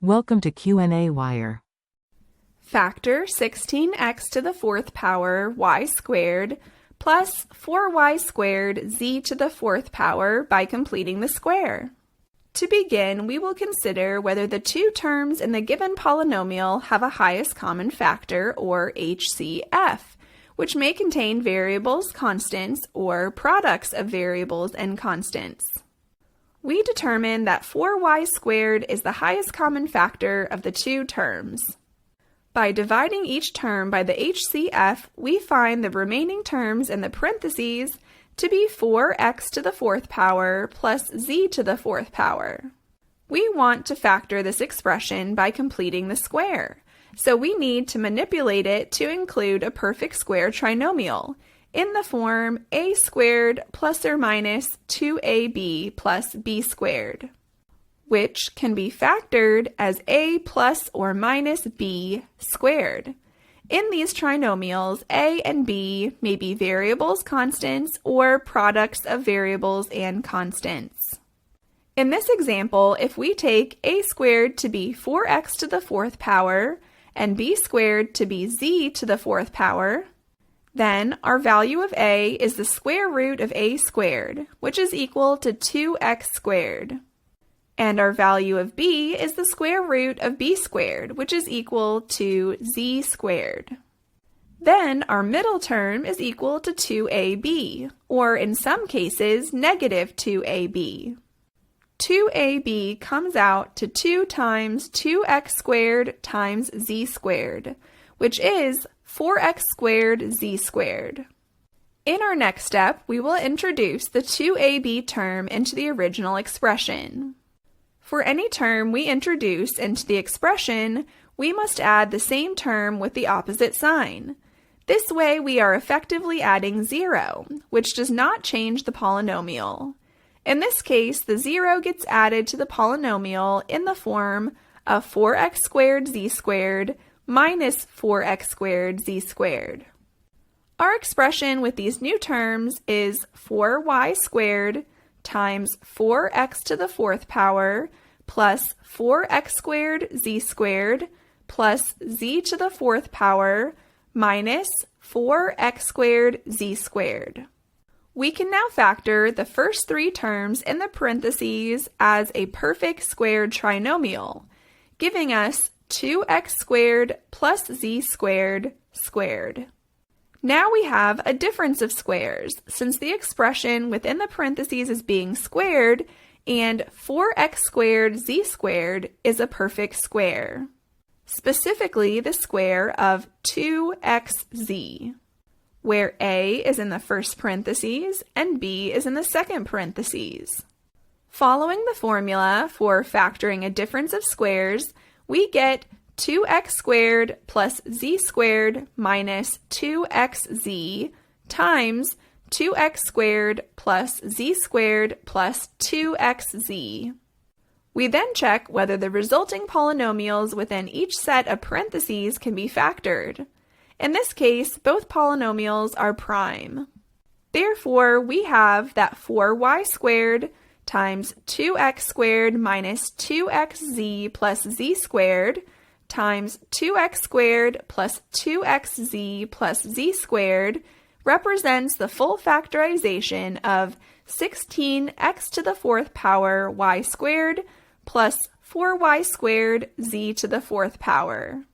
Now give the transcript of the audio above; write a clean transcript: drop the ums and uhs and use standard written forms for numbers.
Welcome to qnawire. Factor 16x to the fourth power y squared plus 4y squared z to the fourth power by completing the square. To begin, we will consider whether the two terms in the given polynomial have a highest common factor, or HCF, which may contain variables, constants, or products of variables and constants. We determine that 4y squared is the highest common factor of the two terms. By dividing each term by the HCF, we find the remaining terms in the parentheses to be 4x to the fourth power plus z to the fourth power. We want to factor this expression by completing the square, so we need to manipulate it to include a perfect square trinomial in the form a squared plus or minus 2ab plus b squared, which can be factored as a plus or minus b squared. In these trinomials, a and b may be variables, constants, or products of variables and constants. In this example, if we take a squared to be 4x to the fourth power and b squared to be z to the fourth power, then our value of a is the square root of a squared, which is equal to 2x squared. And our value of b is the square root of b squared, which is equal to z squared. Then our middle term is equal to 2ab, or in some cases, negative 2ab. 2ab comes out to 2 times 2x squared times z squared, which is 4x squared z squared. In our next step, we will introduce the 2ab term into the original expression. For any term we introduce into the expression, we must add the same term with the opposite sign. This way we are effectively adding 0, which does not change the polynomial. In this case, the 0 gets added to the polynomial in the form of 4x squared z squared minus 4x squared z squared. Our expression with these new terms is 4y squared times 4x to the fourth power plus 4x squared z squared plus z to the fourth power minus 4x squared z squared. We can now factor the first three terms in the parentheses as a perfect squared trinomial, giving us 2x squared plus z squared squared. Now we have a difference of squares, since the expression within the parentheses is being squared, and 4x squared z squared is a perfect square. Specifically, the square of 2xz, where a is in the first parentheses and b is in the second parentheses. Following the formula for factoring a difference of squares, we get 2x squared plus z squared minus 2xz times 2x squared plus z squared plus 2xz. We then check whether the resulting polynomials within each set of parentheses can be factored. In this case, both polynomials are prime. Therefore, we have that 4y squared times 2x squared minus 2xz plus z squared times 2x squared plus 2xz plus z squared represents the full factorization of 16x to the fourth power y squared plus 4y squared z to the fourth power.